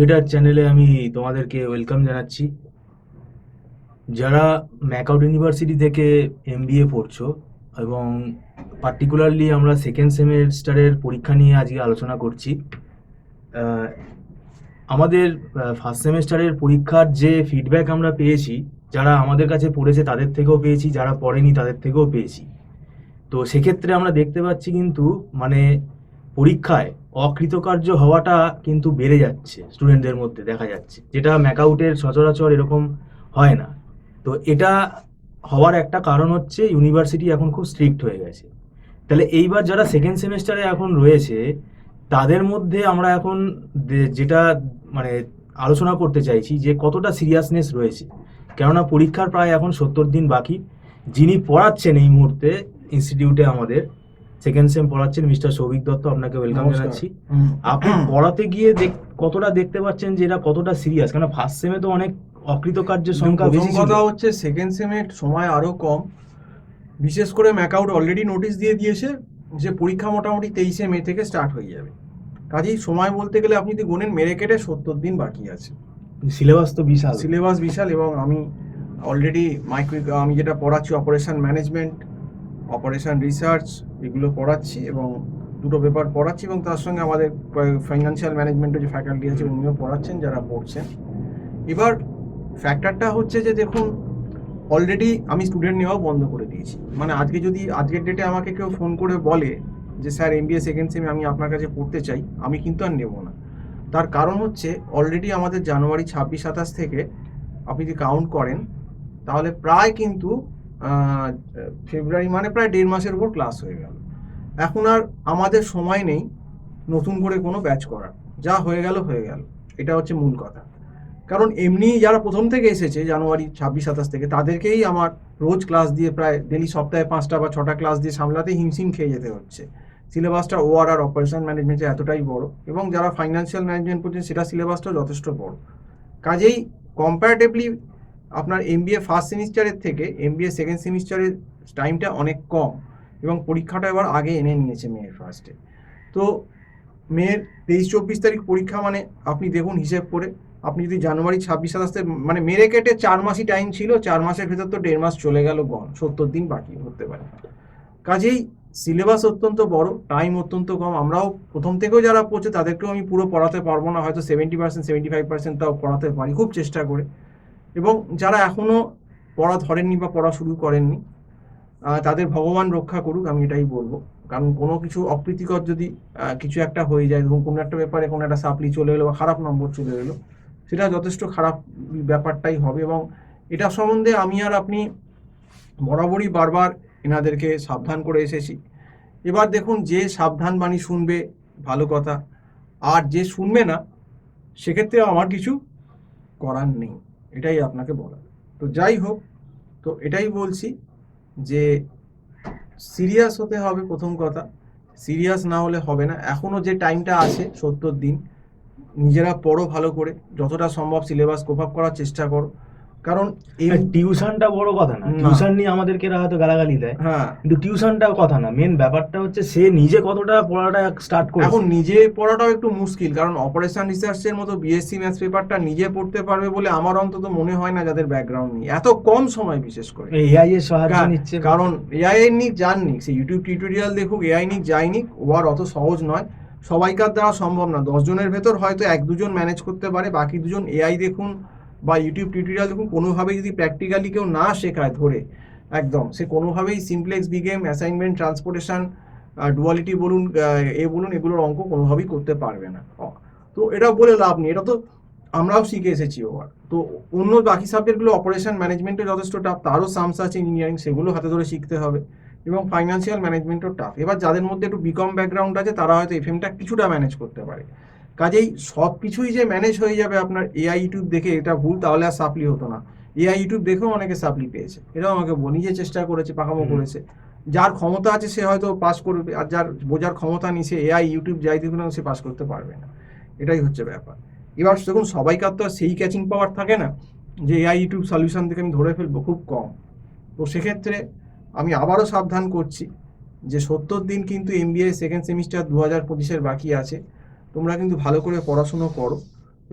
Educator চ্যানেলে আমি তোমাদেরকে ওয়েলকাম জানাচ্ছি। যারা ম্যাকআউট ইউনিভার্সিটি থেকে এমবিএ পড়ছো এবং পার্টিকুলারলি আমরা সেকেন্ড সেমেস্টারের পরীক্ষা নিয়ে আজকে আলোচনা করছি। আহ, আমাদের ফার্স্ট সেমেস্টারের পরীক্ষার যে ফিডব্যাক আমরা পেয়েছি, যারা আমাদের কাছে পড়েছে তাদের থেকেও পেয়েছি, যারা পড়েনি তাদের থেকেও পেয়েছি। তো সেক্ষেত্রে আমরা দেখতে পাচ্ছি কিন্তু মানে পরীক্ষায় অকৃতকার্য হওয়াটা কিন্তু বেড়ে যাচ্ছে স্টুডেন্টদের মধ্যে, দেখা যাচ্ছে, যেটা ম্যাকআউটের সচরাচর এরকম হয় না। তো এটা হওয়ার একটা কারণ হচ্ছে ইউনিভার্সিটি এখন খুব স্ট্রিক্ট হয়ে গেছে। তাহলে এইবার যারা সেকেন্ড সেমেস্টারে এখন রয়েছে তাদের মধ্যে আমরা এখন যেটা মানে আলোচনা করতে চাইছি যে কতটা সিরিয়াসনেস রয়েছে। কেননা পরীক্ষার প্রায় এখন 70 দিন বাকি। যিনি পড়াচ্ছেন এই মুহূর্তে ইনস্টিটিউটে আমাদের সেকেন্ড সেম পড়াচ্ছেন মিস্টার সৌভিক দত্ত, আপনাকে ওয়েলকাম নমস্কার। জানাচ্ছি। আপনি পড়াতে গিয়ে কতটা দেখতে পাচ্ছেন যে এটা কতটা সিরিয়াস? কেন ফার্স্ট সেমে তো অনেক অকৃতকার্যের সংখ্যা প্রথম বেশি ছিল। কথা হচ্ছে সেকেন্ড সেমের সময় আরো কম। বিশেষ করে ম্যাকআউট অলরেডি নোটিশ দিয়ে দিয়েছে যে পরীক্ষা মোটামুটি 23শে মে থেকে স্টার্ট হয়ে যাবে। কাজেই সময় বলতে গেলে আপনি যদি গুনেন মেরে কেটে 70 দিন বাকি আছে। সিলেবাস তো বিশাল। সিলেবাস বিশাল এবং আমি অলরেডি আমি যেটা পড়াচ্ছি অপারেশন ম্যানেজমেন্ট, অপারেশন রিসার্চ, এগুলো পড়াচ্ছি এবং দুটো পেপার পড়াচ্ছি এবং তার সঙ্গে আমাদের ফাইন্যান্সিয়াল ম্যানেজমেন্টের যে ফ্যাকাল্টি আছে উনিও পড়াচ্ছেন যারা পড়ছেন। এবার ফ্যাক্টরটা হচ্ছে যে দেখুন, অলরেডি আমি স্টুডেন্ট নেওয়াও বন্ধ করে দিয়েছি। মানে আজকে যদি আজকের ডেটে আমাকে কেউ ফোন করে বলে যে স্যার এমবিএ সেকেন্ড সেমে আমি আপনার কাছে পড়তে চাই, আমি কিন্তু আর নেব না। তার কারণ হচ্ছে অলরেডি আমাদের জানুয়ারি 26-27 থেকে আপনি যদি কাউন্ট করেন তাহলে প্রায় কিন্তু ফেব্রুয়ারি মানে প্রায় 1.5 মাসের উপর ক্লাস হয়ে গেল। এখন আর আমাদের সময় নেই নতুন করে কোনো ব্যাচ করার। যা হয়ে গেল হয়ে গেল, এটা হচ্ছে মূল কথা। কারণ এমনি যারা প্রথম থেকে এসেছে জানুয়ারি 26-27 থেকে তাদেরকেই আমার রোজ ক্লাস দিয়ে প্রায় ডেলি সপ্তাহে 5টা বা 6টা ক্লাস দিয়ে সামলাতে হিমশিম খেয়ে যেতে হচ্ছে। সিলেবাসটা ওআরআর অপারেশন ম্যানেজমেন্টে এতটাই বড় এবং যারা ফাইন্যান্সিয়াল ম্যানেজমেন্ট পড়ছেন সেটা সিলেবাসটাও যথেষ্ট বড়। কাজেই কম্পারেটিভলি আপনার এমবিএ ফার্স্ট সেমিস্টারের থেকে এমবিএ সেকেন্ড সেমিস্টারের টাইমটা অনেক কম এবং পরীক্ষাটা এবার আগে এনে নিয়েছে মেয়ের ফার্স্টে। তো মেয়ের 23-24 তারিখ পরীক্ষা, মানে আপনি দেখুন হিসেব করে, আপনি যদি জানুয়ারি 26-27 মানে মেরে কেটে 4 মাসই টাইম ছিল, 4 মাসের ভেতর তো 1.5 মাস চলে গেল গন, 70 দিন বাকি ধরতে পারে। কাজেই সিলেবাস অত্যন্ত বড়, টাইম অত্যন্ত কম। আমরাও প্রথম থেকেও যারা পড়ছে তাদেরকেও আমি পুরো পড়াতে পারবো না, হয়তো 70% 75% তাও পড়াতে পারি খুব চেষ্টা করে। এবং যারা এখনও পড়া ধরেননি বা পড়া শুরু করেননি তাদের ভগবান রক্ষা করুক, আমি এটাই বলবো। কারণ কোনো কিছু অপ্রীতিকর যদি কিছু একটা হয়ে যায়, ধরুন কোনো একটা ব্যাপারে কোনো একটা সাপ্লি চলে এলো বা খারাপ নম্বর চলে এলো, সেটা যথেষ্ট খারাপ ব্যাপারটাই হবে। এবং এটা সম্বন্ধে আমি আর আপনি বরাবরই বারবার এনাদেরকে সাবধান করে এসেছি। এবার দেখুন, যে সাবধান বাণী শুনবে ভালো কথা, আর যে শুনবে না সেক্ষেত্রে আমার কিছু করার নেই, এটাই আপনাকে বলা। তো যাই হোক, তো এটাই বলছি যে সিরিয়াস হতে হবে প্রথম কথা। সিরিয়াস না হলে হবে না। এখনও যে টাইমটা আছে 70 দিন, নিজেরা পড়ো ভালো করে, যতটা সম্ভব সিলেবাস কোপ আপ করার চেষ্টা করো। কারণ টিউশনটা বড় কথা না, না, টিউশন নিয়ে আমাদেরকে এরা হয়তো গালাগালি দেয়, হ্যাঁ, কিন্তু টিউশনটা কথা না, মেন ব্যাপারটা হচ্ছে সে নিজে কতটা পড়াটা স্টার্ট এখন করেছে। নিজে পড়াটাও একটু মুশকিল, কারণ অপারেশন রিসার্চের মতো বিএসসি ম্যাথস পেপারটা নিজে পড়তে পারবে বলে আমার অন্তত মনে হয় না, যাদের ব্যাকগ্রাউন্ড নেই এত কম সময় বিশেষ করে। এআই এর সাহায্য নিচ্ছে। কারণ এআই এর নিক যাননি, সে ইউটিউব টিউটোরিয়াল দেখুক, এআই নিক যায়নি, ও আর অত সহজ নয়, সবাইকার দ্বারা সম্ভব না। 10 জনের ভেতর হয়তো 1-2 জন ম্যানেজ করতে পারে, বাকি 2 জন এআই দেখুন বা ইউটিউব টিউটোরিয়াল দেখুন, কোনোভাবেই যদি প্র্যাকটিক্যালি কেউ না শেখায় ধরে একদম, সে কোনোভাবেই সিমপ্লেক্স বিগেম, অ্যাসাইনমেন্ট, ট্রান্সপোর্টেশন, ডুয়ালিটি বলুন, বলুন, এগুলোর অঙ্ক কোনোভাবেই করতে পারবে না। তো এটা বলে লাভ নেই, এটা তো আমরাও শিখে এসেছি ওভার। তো অন্য বাকি সাবজেক্টগুলো অপারেশন ম্যানেজমেন্টে যথেষ্ট টাফ, তারও সামস আছে ইঞ্জিনিয়ারিং, সেগুলো হাতে ধরে শিখতে হবে। এবং ফাইন্যান্সিয়াল ম্যানেজমেন্টও টাফ। এবার যাদের মধ্যে একটু বিকম ব্যাকগ্রাউন্ড আছে তারা হয়তো এফএমটা কিছুটা ম্যানেজ করতে পারে। কাজেই সব কিছুই যে ম্যানেজ হয়ে যাবে আপনার এআই ইউটিউব দেখে, এটা ভুল, তাহলে আর সাপ্লি হতো না। এআই ইউটিউব দেখেও অনেকে সাপ্লি পেয়েছে, এটাও আমাকে নিজে চেষ্টা করেছে, পাকামো করেছে। যার ক্ষমতা আছে সে হয়তো পাস করবে, আর যার বোঝার ক্ষমতা নেই সে এআই ইউটিউব যাই দেখুন সে পাস করতে পারবে না। এটাই হচ্ছে ব্যাপার। এবার দেখুন, সবাইকার তো আর সেই ক্যাচিং পাওয়ার থাকে না যে এআই ইউটিউব সলিউশন থেকে আমি ধরে ফেলবো, খুব কম। তো সেক্ষেত্রে আমি আবারও সাবধান করছি যে 70 দিন কিন্তু এমবিএ সেকেন্ড সেমিস্টার 2025-এর বাকি আছে। তোমরা কিন্তু ভালো করে পড়াশুনো করো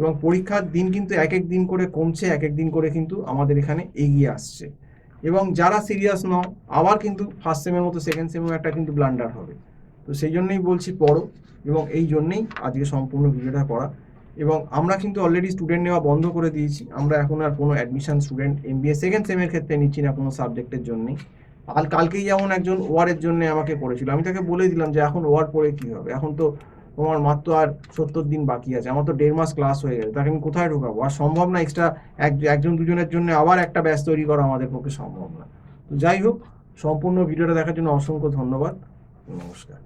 এবং পরীক্ষার দিন কিন্তু এক এক দিন করে কমছে, এক এক দিন করে কিন্তু আমাদের এখানে এগিয়ে আসছে। এবং যারা সিরিয়াস নও, আবার কিন্তু ফার্স্ট সেমের মতো সেকেন্ড সেমেও একটা কিন্তু ব্লান্ডার হবে। তো সেই জন্যই বলছি পড়ো, এবং এই জন্যেই আজকে সম্পূর্ণ ভিডিওটা করা। এবং আমরা কিন্তু অলরেডি স্টুডেন্ট নেওয়া বন্ধ করে দিয়েছি। আমরা এখন আর কোনো অ্যাডমিশন স্টুডেন্ট এমবিএ সেকেন্ড সেমের ক্ষেত্রে নিচ্ছি না কোনো সাবজেক্টের জন্যই। কালকেই যেমন একজন ওয়ারের জন্য আমাকে করেছিল, আমি তাকে বলে দিলাম যে এখন ওয়ার পড়ে কী হবে, এখন তো তোমার মাত্র আর 70 দিন বাকি আছে, আমার তো 1.5 মাস ক্লাস হয়ে গেছে, তাকে আমি কোথায় ঢোকাবো? আর সম্ভব না এক্সট্রা একজন দুজনের জন্য আবার একটা ব্যাচ তৈরি করা আমাদের পক্ষে সম্ভব না। তো যাই হোক, সম্পূর্ণ ভিডিওটা দেখার জন্য অসংখ্য ধন্যবাদ। নমস্কার।